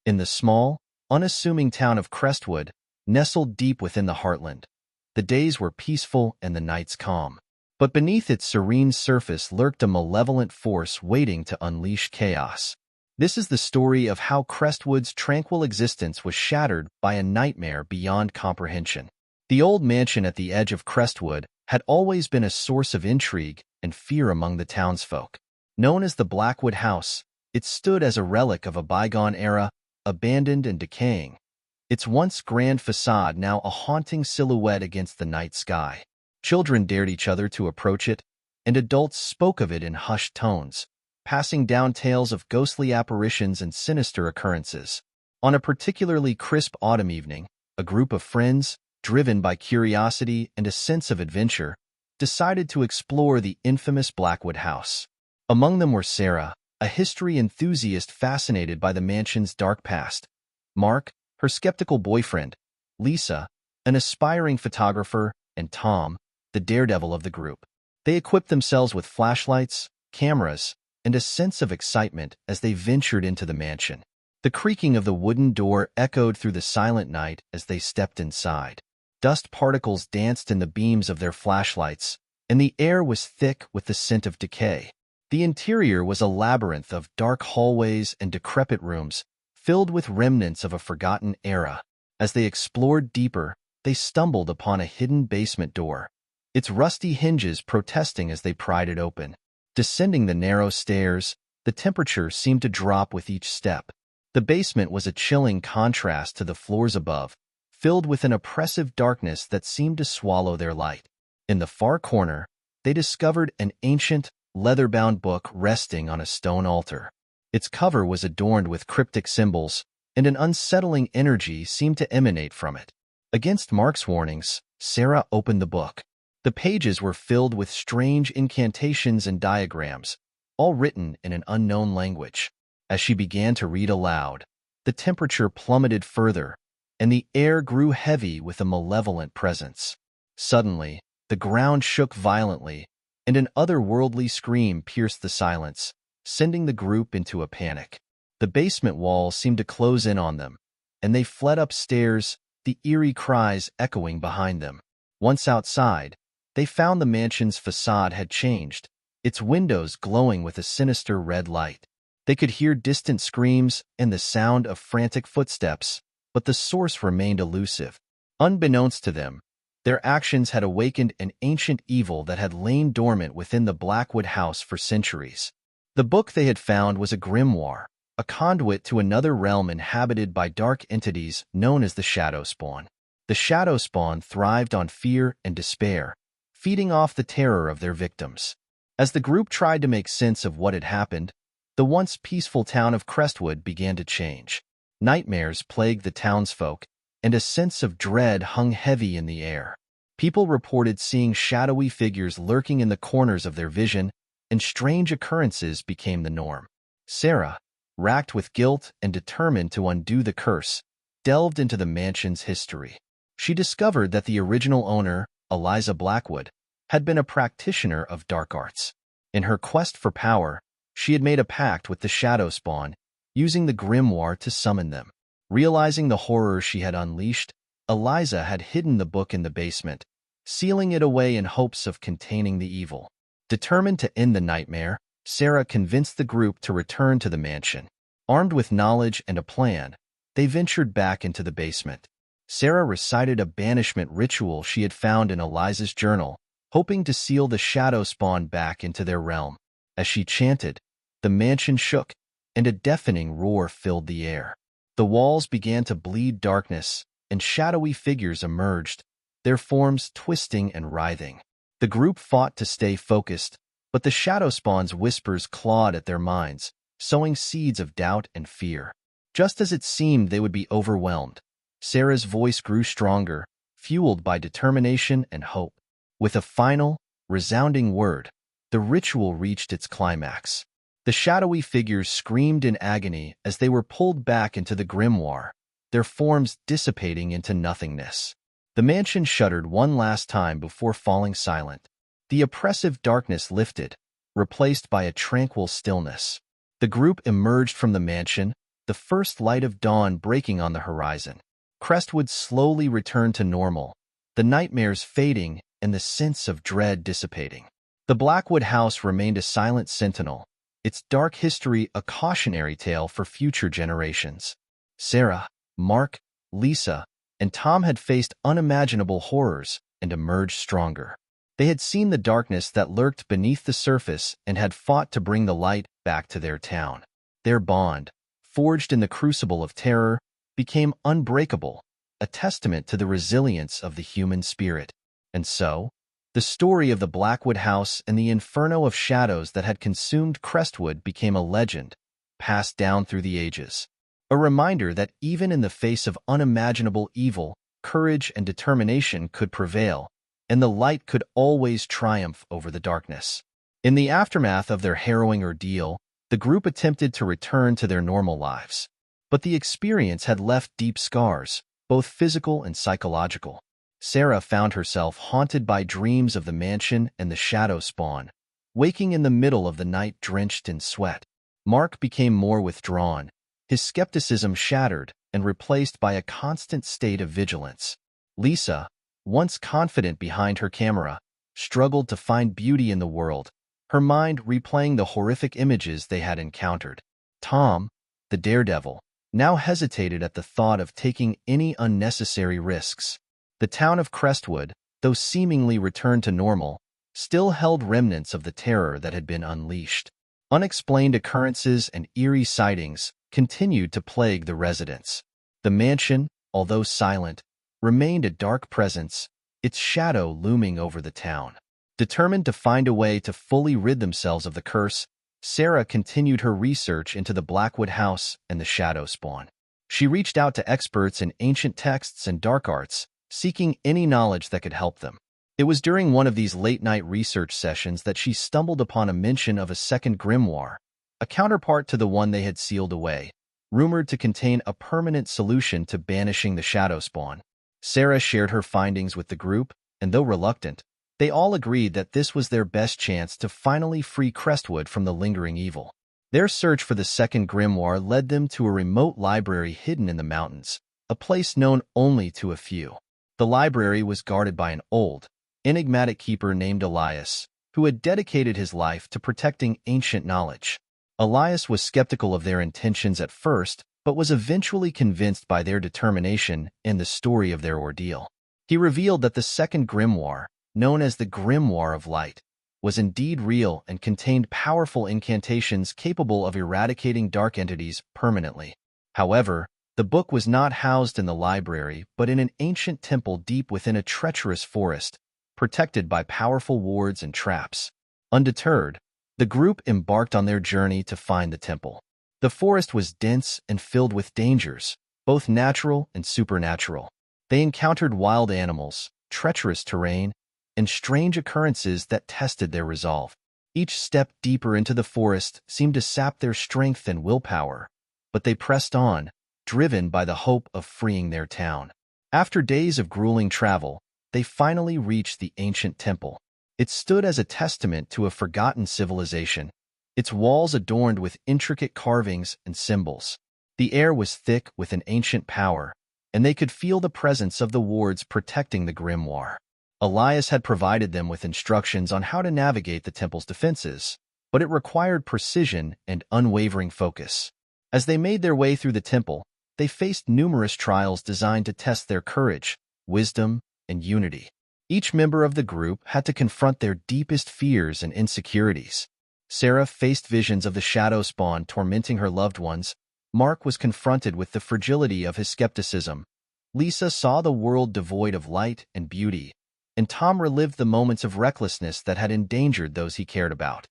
In the small, unassuming town of Crestwood, nestled deep within the heartland, the days were peaceful and the nights calm. But beneath its serene surface lurked a malevolent force waiting to unleash chaos. This is the story of how Crestwood's tranquil existence was shattered by a nightmare beyond comprehension. The old mansion at the edge of Crestwood had always been a source of intrigue and fear among the townsfolk. Known as the Blackwood House, it stood as a relic of a bygone era, abandoned and decaying, its once grand facade now a haunting silhouette against the night sky. Children dared each other to approach it, and adults spoke of it in hushed tones, passing down tales of ghostly apparitions and sinister occurrences. On a particularly crisp autumn evening, a group of friends, driven by curiosity and a sense of adventure, decided to explore the infamous Blackwood House. Among them were Sarah, a history enthusiast fascinated by the mansion's dark past; Mark, her skeptical boyfriend; Lisa, an aspiring photographer; and Tom, the daredevil of the group. They equipped themselves with flashlights, cameras, and a sense of excitement as they ventured into the mansion. The creaking of the wooden door echoed through the silent night as they stepped inside. Dust particles danced in the beams of their flashlights, and the air was thick with the scent of decay. The interior was a labyrinth of dark hallways and decrepit rooms, filled with remnants of a forgotten era. As they explored deeper, they stumbled upon a hidden basement door, its rusty hinges protesting as they pried it open. Descending the narrow stairs, the temperature seemed to drop with each step. The basement was a chilling contrast to the floors above, filled with an oppressive darkness that seemed to swallow their light. In the far corner, they discovered an ancient, leather-bound book resting on a stone altar. Its cover was adorned with cryptic symbols, and an unsettling energy seemed to emanate from it. Against Mark's warnings, Sarah opened the book. The pages were filled with strange incantations and diagrams, all written in an unknown language. As she began to read aloud, the temperature plummeted further, and the air grew heavy with a malevolent presence. Suddenly, the ground shook violently, and an otherworldly scream pierced the silence, sending the group into a panic. The basement walls seemed to close in on them, and they fled upstairs, the eerie cries echoing behind them. Once outside, they found the mansion's facade had changed, its windows glowing with a sinister red light. They could hear distant screams and the sound of frantic footsteps, but the source remained elusive. Unbeknownst to them, their actions had awakened an ancient evil that had lain dormant within the Blackwood House for centuries. The book they had found was a grimoire, a conduit to another realm inhabited by dark entities known as the Shadow Spawn. The Shadow Spawn thrived on fear and despair, feeding off the terror of their victims. As the group tried to make sense of what had happened, the once peaceful town of Crestwood began to change. Nightmares plagued the townsfolk, and a sense of dread hung heavy in the air. People reported seeing shadowy figures lurking in the corners of their vision, and strange occurrences became the norm. Sarah, racked with guilt and determined to undo the curse, delved into the mansion's history. She discovered that the original owner, Eliza Blackwood, had been a practitioner of dark arts. In her quest for power, she had made a pact with the Shadow Spawn, using the grimoire to summon them. Realizing the horror she had unleashed, Eliza had hidden the book in the basement, sealing it away in hopes of containing the evil. Determined to end the nightmare, Sarah convinced the group to return to the mansion. Armed with knowledge and a plan, they ventured back into the basement. Sarah recited a banishment ritual she had found in Eliza's journal, hoping to seal the Shadow Spawn back into their realm. As she chanted, the mansion shook, and a deafening roar filled the air. The walls began to bleed darkness, and shadowy figures emerged, their forms twisting and writhing. The group fought to stay focused, but the Shadow Spawn's whispers clawed at their minds, sowing seeds of doubt and fear. Just as it seemed they would be overwhelmed, Sarah's voice grew stronger, fueled by determination and hope. With a final, resounding word, the ritual reached its climax. The shadowy figures screamed in agony as they were pulled back into the grimoire, their forms dissipating into nothingness. The mansion shuddered one last time before falling silent. The oppressive darkness lifted, replaced by a tranquil stillness. The group emerged from the mansion, the first light of dawn breaking on the horizon. Crestwood slowly returned to normal, the nightmares fading and the sense of dread dissipating. The Blackwood house remained a silent sentinel, its dark history a cautionary tale for future generations. Sarah, Mark, Lisa, and Tom had faced unimaginable horrors and emerged stronger. They had seen the darkness that lurked beneath the surface and had fought to bring the light back to their town. Their bond, forged in the crucible of terror, became unbreakable, a testament to the resilience of the human spirit. And so, the story of the Blackwood house and the inferno of shadows that had consumed Crestwood became a legend, passed down through the ages. A reminder that even in the face of unimaginable evil, courage and determination could prevail, and the light could always triumph over the darkness. In the aftermath of their harrowing ordeal, the group attempted to return to their normal lives. But the experience had left deep scars, both physical and psychological. Sarah found herself haunted by dreams of the mansion and the shadow spawn, waking in the middle of the night drenched in sweat. Mark became more withdrawn, his skepticism shattered and replaced by a constant state of vigilance. Lisa, once confident behind her camera, struggled to find beauty in the world, her mind replaying the horrific images they had encountered. Tom, the daredevil, now hesitated at the thought of taking any unnecessary risks. The town of Crestwood, though seemingly returned to normal, still held remnants of the terror that had been unleashed. Unexplained occurrences and eerie sightings continued to plague the residents. The mansion, although silent, remained a dark presence, its shadow looming over the town. Determined to find a way to fully rid themselves of the curse, Sarah continued her research into the Blackwood house and the shadow spawn. She reached out to experts in ancient texts and dark arts, seeking any knowledge that could help them. It was during one of these late-night research sessions that she stumbled upon a mention of a second grimoire, a counterpart to the one they had sealed away, rumored to contain a permanent solution to banishing the shadow spawn. Sarah shared her findings with the group, and though reluctant, they all agreed that this was their best chance to finally free Crestwood from the lingering evil. Their search for the second grimoire led them to a remote library hidden in the mountains, a place known only to a few. The library was guarded by an old, enigmatic keeper named Elias, who had dedicated his life to protecting ancient knowledge. Elias was skeptical of their intentions at first, but was eventually convinced by their determination and the story of their ordeal. He revealed that the second grimoire, known as the Grimoire of Light, was indeed real and contained powerful incantations capable of eradicating dark entities permanently. However, the book was not housed in the library but in an ancient temple deep within a treacherous forest, protected by powerful wards and traps. Undeterred, the group embarked on their journey to find the temple. The forest was dense and filled with dangers, both natural and supernatural. They encountered wild animals, treacherous terrain, and strange occurrences that tested their resolve. Each step deeper into the forest seemed to sap their strength and willpower, but they pressed on, driven by the hope of freeing their town. After days of grueling travel, they finally reached the ancient temple. It stood as a testament to a forgotten civilization, its walls adorned with intricate carvings and symbols. The air was thick with an ancient power, and they could feel the presence of the wards protecting the grimoire. Elias had provided them with instructions on how to navigate the temple's defenses, but it required precision and unwavering focus. As they made their way through the temple, they faced numerous trials designed to test their courage, wisdom, and unity. Each member of the group had to confront their deepest fears and insecurities. Sarah faced visions of the shadow spawn tormenting her loved ones. Mark was confronted with the fragility of his skepticism. Lisa saw the world devoid of light and beauty, and Tom relived the moments of recklessness that had endangered those he cared about.